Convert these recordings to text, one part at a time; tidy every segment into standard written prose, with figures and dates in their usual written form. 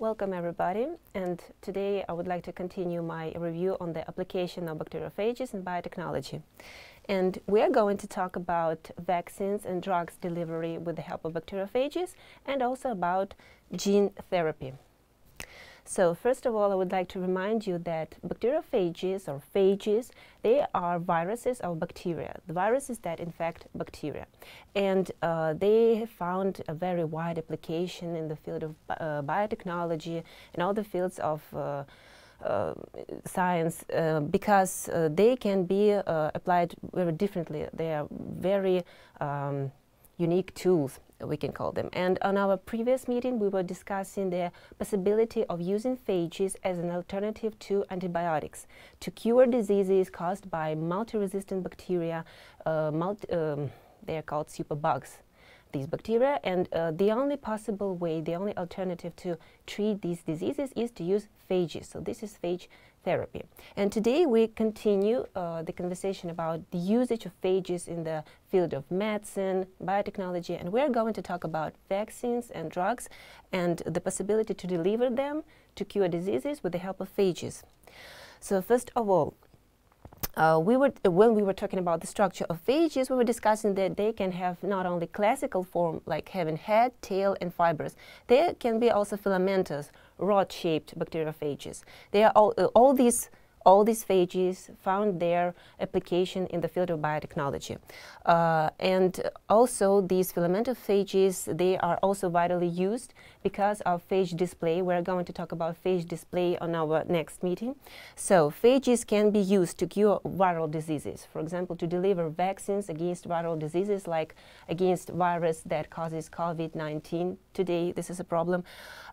Welcome everybody, and today I would like to continue my review on the application of bacteriophages in biotechnology. And we are going to talk about vaccines and drugs delivery with the help of bacteriophages and also about gene therapy. So first of all, I would like to remind you that bacteriophages or phages, they are viruses of bacteria, the viruses that infect bacteria. And they have found a very wide application in the field of biotechnology and all the fields of science because they can be applied very differently. They are very unique tools, we can call them. And on our previous meeting, we were discussing the possibility of using phages as an alternative to antibiotics to cure diseases caused by multi-resistant bacteria. They are called superbugs, these bacteria. And the only possible way, the only alternative to treat these diseases is to use phages. So this is phage therapy. And today we continue the conversation about the usage of phages in the field of medicine, biotechnology, and we're going to talk about vaccines and drugs and the possibility to deliver them to cure diseases with the help of phages. So first of all, when we were talking about the structure of phages, we were discussing that they can have not only classical form, like having head, tail, and fibers. There can be also filamentous, rod-shaped bacteriophages. They are all these phages found their application in the field of biotechnology. And also these filamentophages, they are also vitally used because of phage display. We're going to talk about phage display on our next meeting. So phages can be used to cure viral diseases. For example, to deliver vaccines against viral diseases, like against virus that causes COVID-19. Today, this is a problem.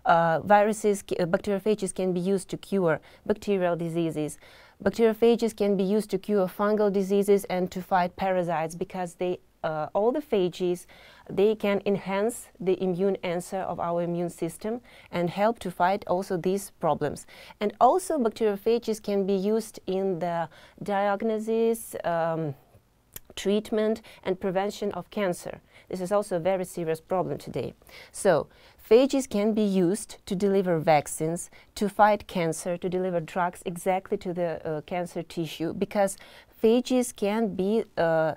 Bacteriophages can be used to cure bacterial diseases. Bacteriophages can be used to cure fungal diseases and to fight parasites because all the phages, they can enhance the immune answer of our immune system and help to fight also these problems. And also bacteriophages can be used in the diagnosis, treatment and prevention of cancer. This is also a very serious problem today. So phages can be used to deliver vaccines, to fight cancer, to deliver drugs exactly to the cancer tissue, because phages can be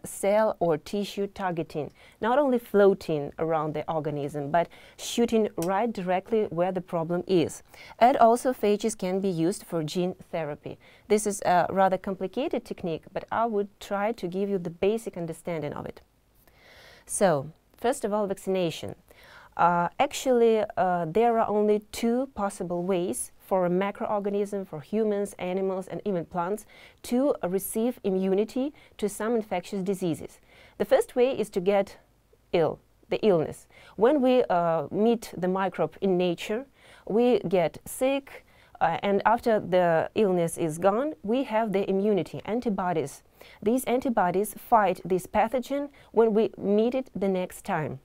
cell or tissue targeting, not only floating around the organism, but shooting right directly where the problem is. And also phages can be used for gene therapy. This is a rather complicated technique, but I would try to give you the basic understanding of it. So, first of all, vaccination. Actually, there are only two possible ways for a macroorganism, for humans, animals, and even plants to receive immunity to some infectious diseases. The first way is to get ill, the illness. When we meet the microbe in nature, we get sick, and after the illness is gone, we have the immunity, antibodies. These antibodies fight this pathogen when we meet it the next time.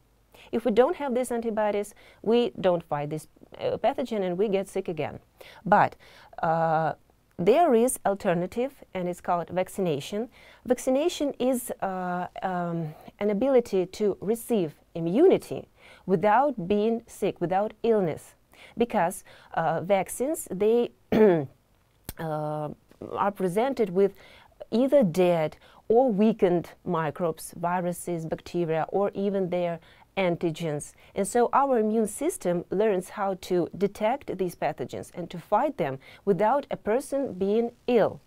If we don't have these antibodies, we don't fight this pathogen and we get sick again. But there is alternative, and it's called vaccination. Vaccination is an ability to receive immunity without being sick, without illness. Because vaccines, they are presented with either dead or weakened microbes, viruses, bacteria, or even their antigens. And so our immune system learns how to detect these pathogens and to fight them without a person being ill.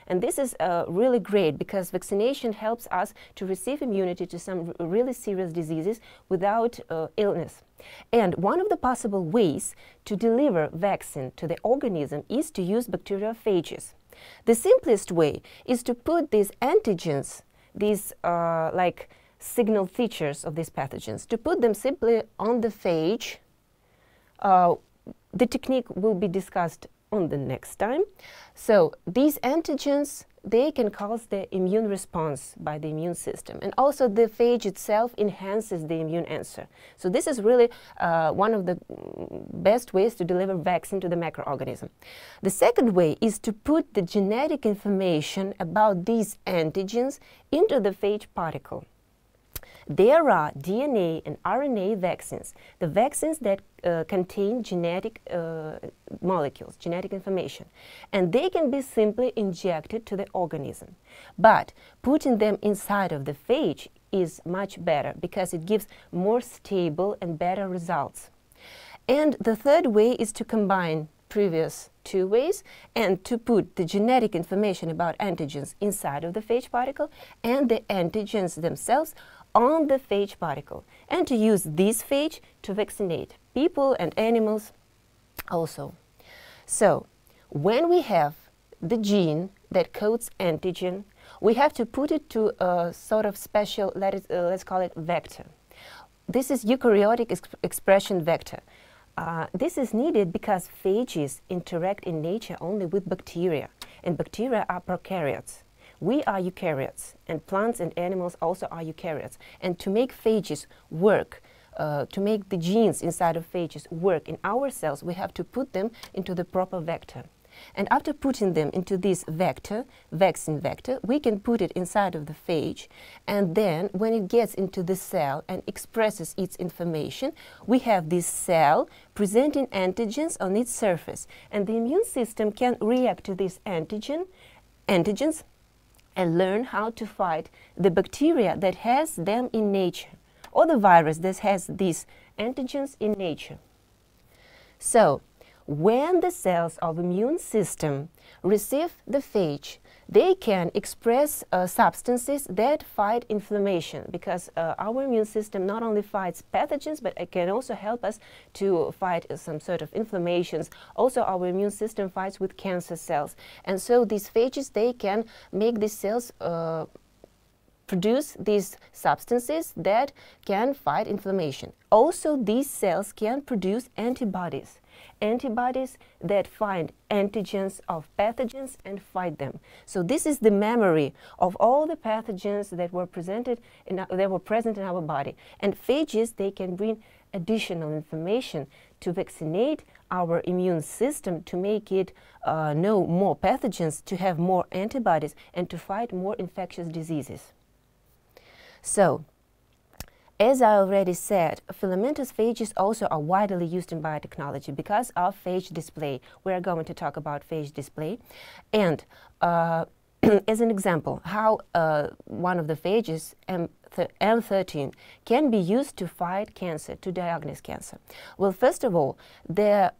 And this is really great because vaccination helps us to receive immunity to some really serious diseases without illness. And one of the possible ways to deliver vaccine to the organism is to use bacteriophages. The simplest way is to put these antigens, these like signal features of these pathogens, to put them simply on the phage. The technique will be discussed on the next time. So these antigens, they can cause the immune response by the immune system. And also the phage itself enhances the immune answer. So this is really one of the best ways to deliver vaccine to the macroorganism. The second way is to put the genetic information about these antigens into the phage particle. There are DNA and RNA vaccines, the vaccines that contain genetic molecules, genetic information, and they can be simply injected to the organism. But putting them inside of the phage is much better because it gives more stable and better results. And the third way is to combine previous two ways and to put the genetic information about antigens inside of the phage particle and the antigens themselves on the phage particle, and to use this phage to vaccinate people and animals also. So when we have the gene that codes antigen, we have to put it to a sort of special, let's call it vector. This is eukaryotic expression vector. This is needed because phages interact in nature only with bacteria, and bacteria are prokaryotes. We are eukaryotes, and plants and animals also are eukaryotes. And to make phages work, to make the genes inside of phages work in our cells, we have to put them into the proper vector. And after putting them into this vector, vaccine vector, we can put it inside of the phage, and then when it gets into the cell and expresses its information, we have this cell presenting antigens on its surface, and the immune system can react to these antigens and learn how to fight the bacteria that has them in nature, or the virus that has these antigens in nature. So, when the cells of immune system receive the phage, they can express substances that fight inflammation, because our immune system not only fights pathogens, but it can also help us to fight some sort of inflammations. Also, our immune system fights with cancer cells. And so these phages, they can make these cells produce these substances that can fight inflammation. Also, these cells can produce antibodies. Antibodies that find antigens of pathogens and fight them. So this is the memory of all the pathogens that were present in our body. And phages, they can bring additional information to vaccinate our immune system, to make it know more pathogens, to have more antibodies, and to fight more infectious diseases. So, as I already said, filamentous phages also are widely used in biotechnology because of phage display. We are going to talk about phage display. And as an example, how one of the phages, M13, can be used to fight cancer, to diagnose cancer. Well, first of all, the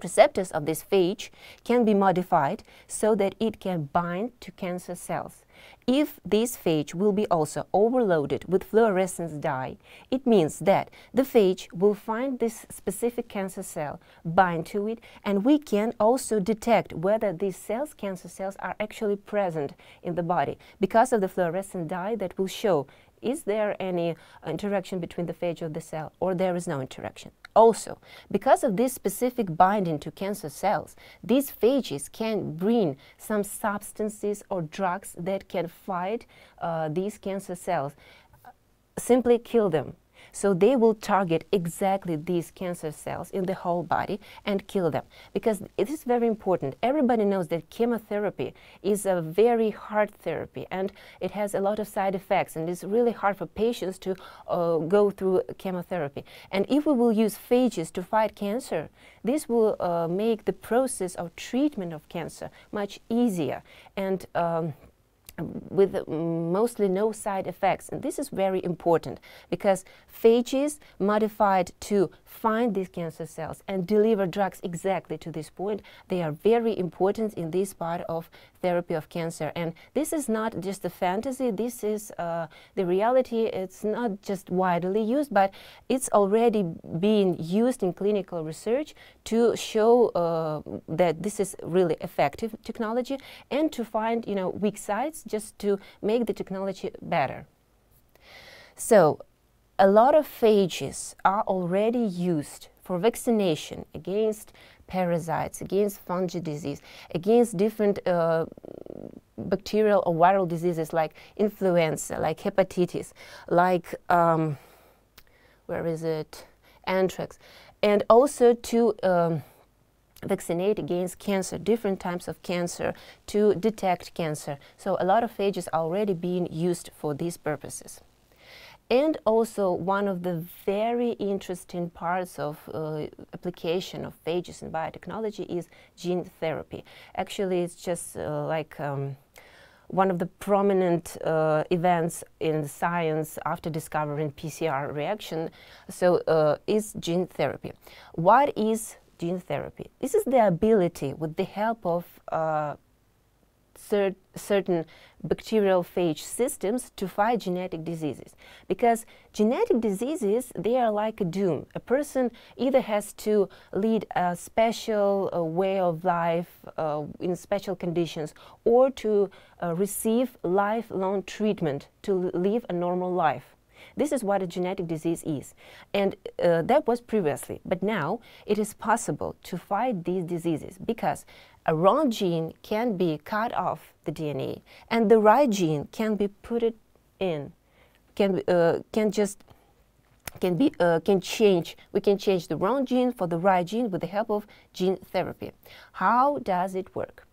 receptors of this phage can be modified so that it can bind to cancer cells. If this phage will be also overloaded with fluorescence dye, it means that the phage will find this specific cancer cell, bind to it, and we can also detect whether these cells, cancer cells, are actually present in the body because of the fluorescent dye that will show is there any interaction between the phage of the cell, or there is no interaction. Also, because of this specific binding to cancer cells, these phages can bring some substances or drugs that can fight these cancer cells, simply kill them. So they will target exactly these cancer cells in the whole body and kill them. Because it is very important. Everybody knows that chemotherapy is a very hard therapy, and it has a lot of side effects, and it's really hard for patients to go through chemotherapy. And if we will use phages to fight cancer, this will make the process of treatment of cancer much easier and with mostly no side effects. And this is very important because phages modified to find these cancer cells and deliver drugs exactly to this point, they are very important in this part of therapy of cancer. And this is not just a fantasy, this is the reality. It's not just widely used, but it's already being used in clinical research to show that this is really effective technology, and to find, weak sites, just to make the technology better. So, a lot of phages are already used for vaccination against parasites, against fungal disease, against different bacterial or viral diseases like influenza, like hepatitis, like, anthrax, and also to vaccinate against cancer, different types of cancer, to detect cancer. So a lot of phages are already being used for these purposes. And also one of the very interesting parts of application of phages in biotechnology is gene therapy. Actually, it's just one of the prominent events in science after discovering PCR reaction, is gene therapy. What is gene therapy? This is the ability, with the help of certain bacterial phage systems, to fight genetic diseases. Because genetic diseases, they are like a doom. A person either has to lead a special way of life in special conditions, or to receive lifelong treatment to live a normal life. This is what a genetic disease is. And that was previously. But now it is possible to fight these diseases, because a wrong gene can be cut off the DNA, and the right gene can be put it in. We can change the wrong gene for the right gene with the help of gene therapy. How does it work?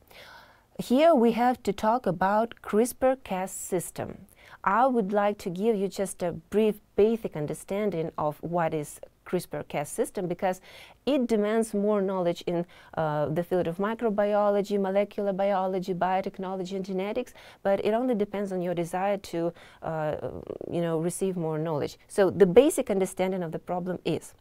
Here we have to talk about CRISPR-Cas system. I would like to give you just a brief basic understanding of what is CRISPR-Cas system, because it demands more knowledge in the field of microbiology, molecular biology, biotechnology, and genetics, but it only depends on your desire to receive more knowledge. So the basic understanding of the problem is,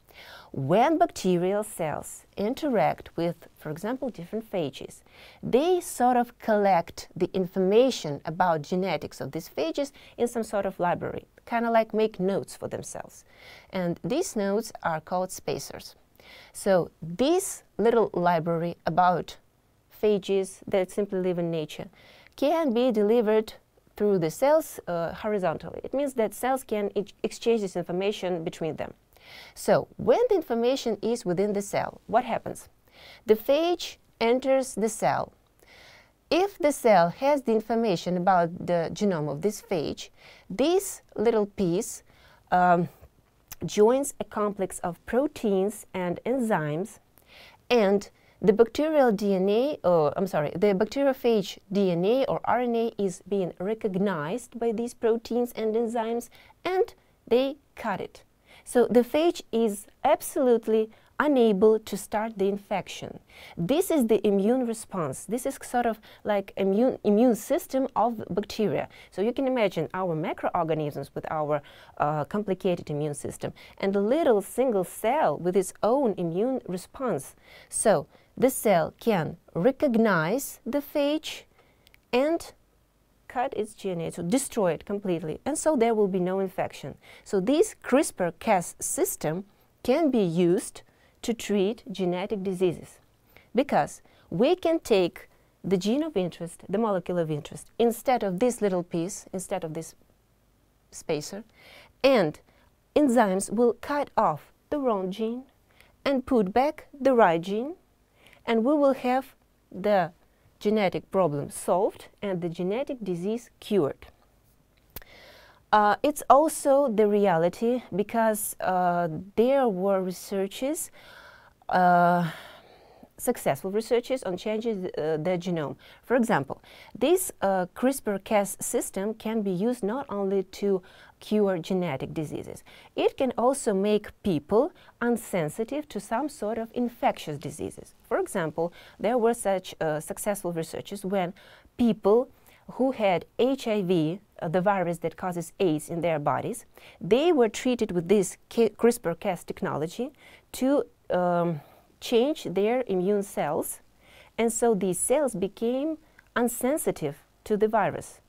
when bacterial cells interact with, for example, different phages, they sort of collect the information about genetics of these phages in some sort of library, kind of like make notes for themselves. And these notes are called spacers. So this little library about phages that simply live in nature can be delivered through the cells horizontally. It means that cells can exchange this information between them. So when the information is within the cell, what happens? The phage enters the cell. If the cell has the information about the genome of this phage, this little piece joins a complex of proteins and enzymes, and the bacterial DNA, the bacteriophage DNA or RNA is being recognized by these proteins and enzymes, and they cut it. So the phage is absolutely unable to start the infection. This is the immune response. This is sort of like immune system of bacteria. So you can imagine our microorganisms with our complicated immune system, and a little single cell with its own immune response. So the cell can recognize the phage and cut its DNA, so destroy it completely, and so there will be no infection. So this CRISPR-Cas system can be used to treat genetic diseases, because we can take the gene of interest, the molecule of interest, instead of this little piece, instead of this spacer, and enzymes will cut off the wrong gene and put back the right gene, and we will have the genetic problem solved and the genetic disease cured. It's also the reality, because there were researches, successful researches on changing the genome. For example, this CRISPR-Cas system can be used not only to cure genetic diseases, it can also make people insensitive to some sort of infectious diseases. For example, there were such successful researches when people who had HIV, the virus that causes AIDS in their bodies, they were treated with this CRISPR-Cas technology to change their immune cells, and so these cells became insensitive to the virus,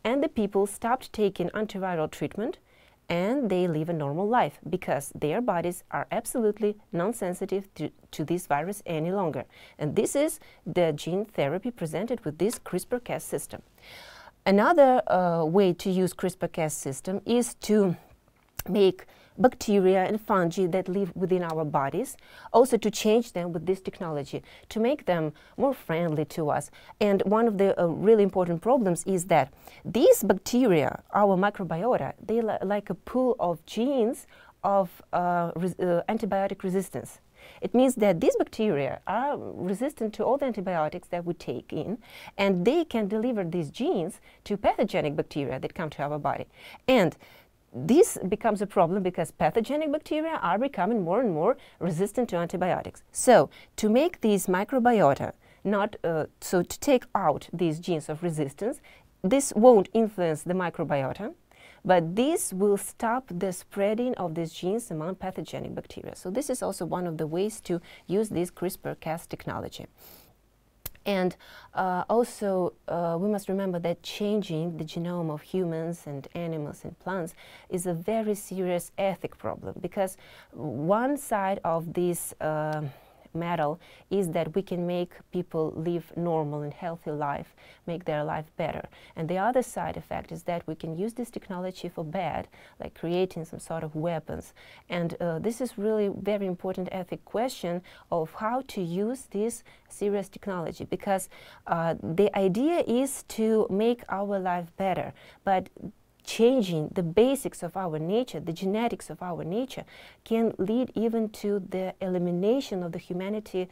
and the people stopped taking antiviral treatment, and they live a normal life because their bodies are absolutely non-sensitive to this virus any longer. And this is the gene therapy presented with this CRISPR-Cas system. Another way to use CRISPR-Cas system is to make bacteria and fungi that live within our bodies, also to change them with this technology, to make them more friendly to us. And one of the really important problems is that these bacteria, our microbiota, they like a pool of genes of antibiotic resistance. It means that these bacteria are resistant to all the antibiotics that we take in, and they can deliver these genes to pathogenic bacteria that come to our body. And this becomes a problem because pathogenic bacteria are becoming more and more resistant to antibiotics. So to make these microbiota so to take out these genes of resistance, this won't influence the microbiota, but this will stop the spreading of these genes among pathogenic bacteria. So this is also one of the ways to use this CRISPR-Cas technology. And also, we must remember that changing the genome of humans and animals and plants is a very serious ethic problem, because one side of this medal is that we can make people live normal and healthy life, make their life better. And the other side effect is that we can use this technology for bad, like creating some sort of weapons. And this is really very important ethic question of how to use this serious technology, because the idea is to make our life better, but changing the basics of our nature, the genetics of our nature, can lead even to the elimination of the humanity,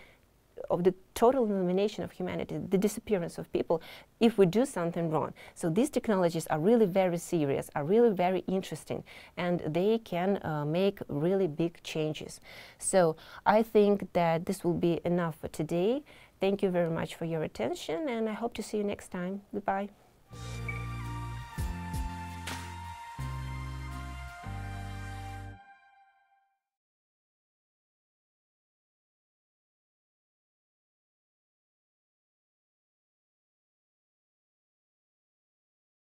of the total elimination of humanity, the disappearance of people, if we do something wrong. So these technologies are really very serious, are really very interesting, and they can make really big changes. So I think that this will be enough for today. Thank you very much for your attention, and I hope to see you next time. Goodbye.